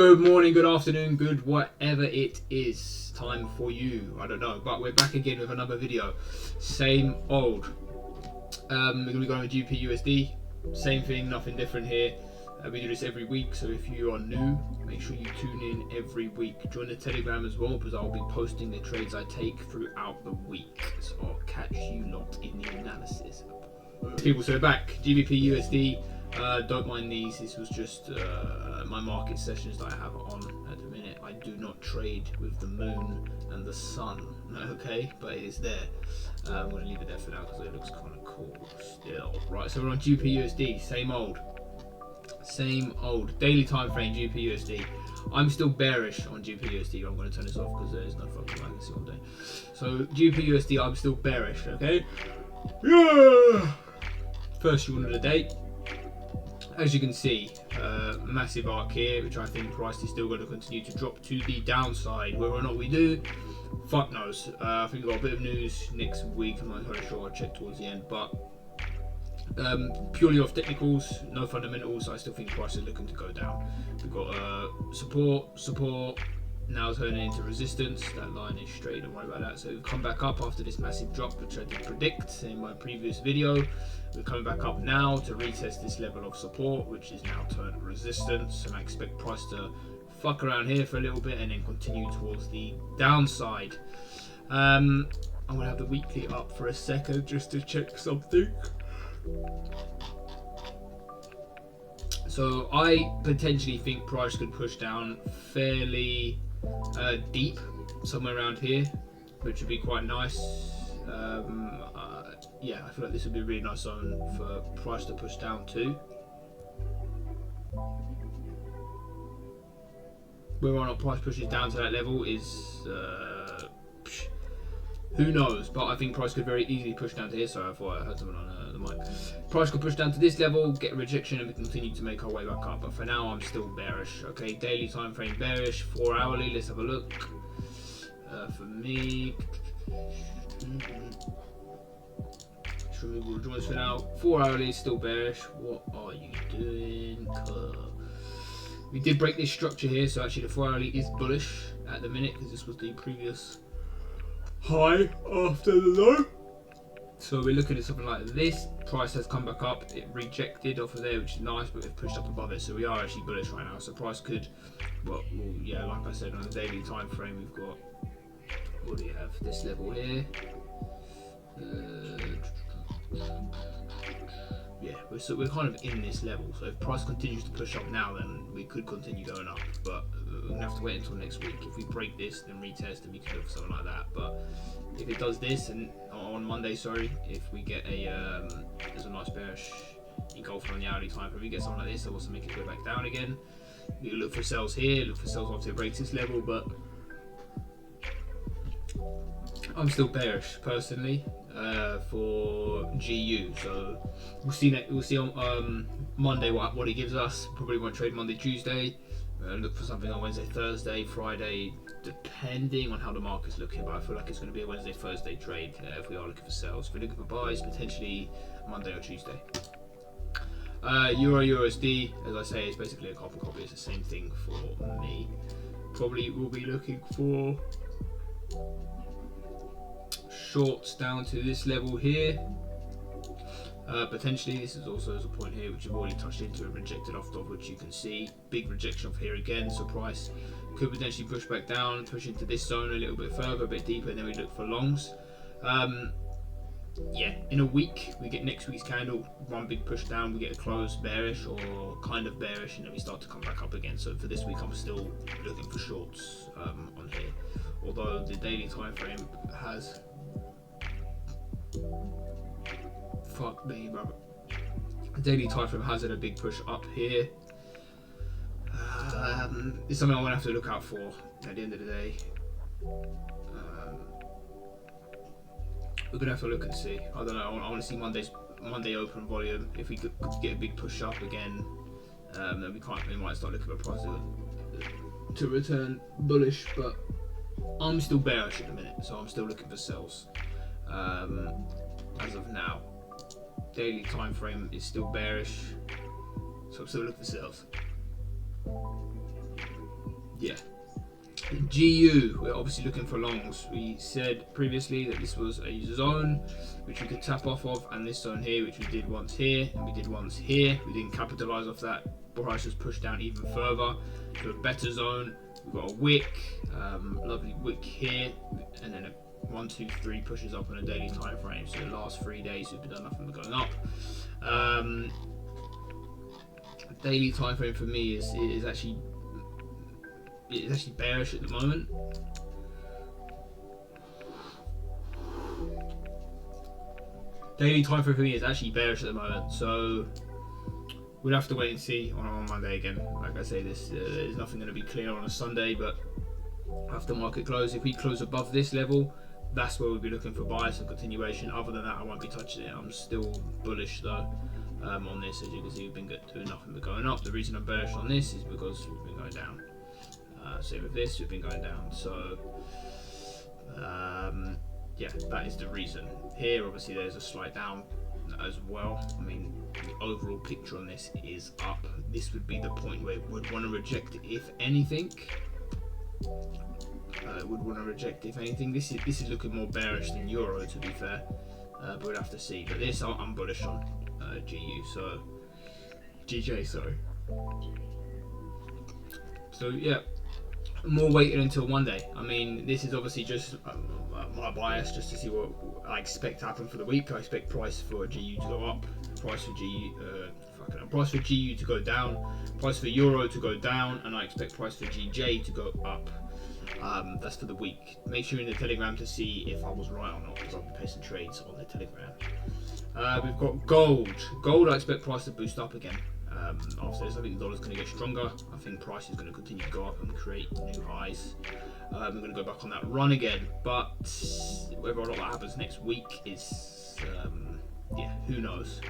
Good morning, good afternoon, good whatever it is time for you. I don't know, but we're back again with another video. Same old. We're going to be going with GBP/USD. Same thing, nothing different here. We do this every week, so if you are new, make sure you tune in every week. Join the Telegram as well, because I'll be posting the trades I take throughout the week. So I'll catch you lot in the analysis. People, so we're back. GBP/USD. Don't mind these. This was just my market sessions that I have on at the minute. I do not trade with the moon and the sun, okay? But it is there. I'm going to leave it there for now because it looks kind of cool still. Right, so we're on GBP/USD. Same old. Daily time frame GBP/USD. I'm still bearish on GBP/USD. I'm going to turn this off because there's no fucking light. I can see all day. So GBP/USD, I'm still bearish, okay? Yeah. First short of the day. As you can see, massive arc here, which I think price is still going to continue to drop to the downside. Whether or not we do, fuck knows. I think we've got a bit of news next week. I'm not entirely sure. I'll check towards the end, but purely off technicals, no fundamentals. I still think price is looking to go down. We've got support. Now turning into resistance. That line is straight, don't worry about that. So we've come back up after this massive drop, which I did predict in my previous video. We're coming back up now to retest this level of support, which is now turned resistance, and I expect price to fuck around here for a little bit and then continue towards the downside. I'm gonna have the weekly up for a second just to check something. So I potentially think price could push down fairly deep, somewhere around here, which would be quite nice. Yeah, I feel like this would be a really nice zone for price to push down to. Whether or not price pushes down to that level is who knows, but I think price could very easily push down to here. Sorry, I thought I heard someone on the mic. Price could push down to this level, get a rejection, and we continue to make our way back up. But for now, I'm still bearish. Okay, daily time frame bearish, 4 hourly. Let's have a look. For me, just remove all the joints for now. 4 hourly, still bearish. What are you doing? We did break this structure here, so actually the 4 hourly is bullish at the minute because this was the previous high after the low. So we're looking at something like this. Price has come back up. It rejected off of there, which is nice, but we've pushed up above it. So we are actually bullish right now. So price could, well yeah, like I said, on the daily time frame, we've got, what do we have? This level here. Yeah, we're kind of in this level. So if price continues to push up now, then we could continue going up. But we're gonna have to wait until next week. If we break this, then retest, and we can look for something like that. But if it does this, and on Monday, sorry, if we get a there's a nice bearish engulfing on the hourly time frame, we get something like this, that wants to make it go back down again. We look for sells here, look for sells after it breaks this level, but I'm still bearish personally for GU. So we'll see on Monday what it gives us. Probably won't trade Monday, Tuesday. Look for something on Wednesday, Thursday, Friday, depending on how the market's looking. But I feel like it's going to be a Wednesday, Thursday trade if we are looking for sales. If we're looking for buys, potentially Monday or Tuesday. Euro USD, as I say, is basically a carbon copy. It's the same thing for me. Probably will be looking for shorts down to this level here. Potentially this is also as a point here which I've already touched into and rejected off of, which you can see big rejection off here again. So price could potentially push back down, push into this zone a little bit further, a bit deeper, and then we look for longs. Yeah, in a week we get next week's candle, one big push down, we get a close bearish or kind of bearish, and then we start to come back up again. So for this week I'm still looking for shorts on here, although the daily time frame has, fuck me, brother. Daily time frame has had a big push up here. It's something I'm gonna have to look out for at the end of the day. We're gonna have to look and see. I don't know. I want to see Monday open volume. If we could get a big push up again, then we might start looking at price to return bullish. But I'm still bearish at the minute, so I'm still looking for sells as of now. Daily time frame is still bearish, so I'm still looking for sales. yeah. GU, we're obviously looking for longs. We said previously that this was a zone which we could tap off of, and this zone here, which we did once here and we did once here. We didn't capitalize off that. Price was pushed down even further to a better zone. We've got a wick, lovely wick here, and then a 1, 2, 3 pushes up on a daily time frame. So the last 3 days we've done nothing but going up. Daily time frame for me is actually bearish at the moment. Daily time frame for me is actually bearish at the moment, so we'll have to wait and see on Monday again. Like I say, there's nothing going to be clear on a Sunday, but after market close, if we close above this level, that's where we'll be looking for bias and continuation. Other than that, I won't be touching it. I'm still bullish though on this. As you can see, we've been doing nothing but going up. The reason I'm bearish on this is because we've been going down. Same with this, we've been going down. So yeah, that is the reason. Here, obviously, there's a slight down as well. I mean, the overall picture on this is up. This would be the point where it would want to reject it, if anything. Would want to reject if anything. This is looking more bearish than euro, to be fair, but we'll have to see. But this I'm bullish on GU, so GJ, sorry. So yeah, more waiting until Monday. I mean, this is obviously just my bias, just to see what I expect to happen for the week. I expect price for GU to go up, price for price for GU to go down, price for euro to go down, and I expect price for GJ to go up. That's for the week. Make sure you're in the Telegram to see if I was right or not, because I'll be placing trades on the Telegram. We've got gold. Gold, I expect price to boost up again. After this, I think the dollar's going to get stronger. I think price is going to continue to go up and create new highs. We're going to go back on that run again, but whether or not that happens next week is, yeah, who knows.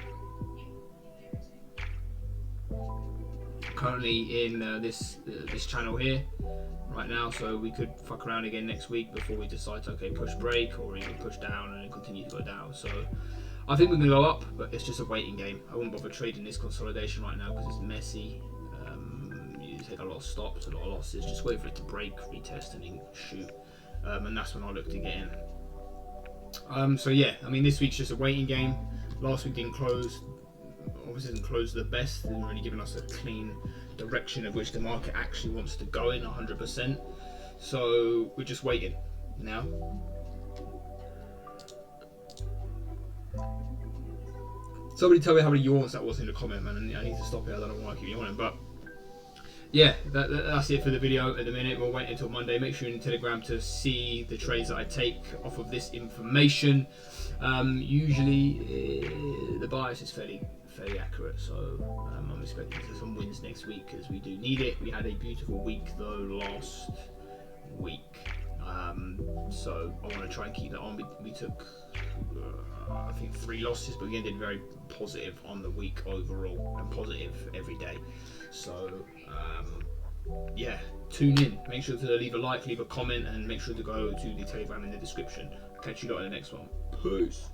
Currently in this channel here right now, so we could fuck around again next week before we decide to, okay, push break or even push down and then continue to go down. So I think we're going to go up, but it's just a waiting game. I wouldn't bother trading this consolidation right now because it's messy. You take a lot of stops, a lot of losses. Just wait for it to break, retest, and then shoot. And that's when I look to get in. So yeah, I mean, this week's just a waiting game. Last week didn't close. Obviously didn't close the best. Didn't really give us a clean direction of which the market actually wants to go in 100%. So we're just waiting now. Somebody tell me how many yawns that was in the comment, man. I need to stop it. I don't know why I keep yawning, but yeah, that's it for the video at the minute. We'll wait until Monday. Make sure you're in Telegram to see the trades that I take off of this information. Usually the bias is fairly accurate, so I'm expecting some wins next week because we do need it. We had a beautiful week though last week, so I want to try and keep that on. We took I think 3 losses, but we ended very positive on the week overall and positive every day. So yeah, tune in. Make sure to leave a like, leave a comment, and make sure to go to the Telegram in the description. Catch you lot in the next one. Peace.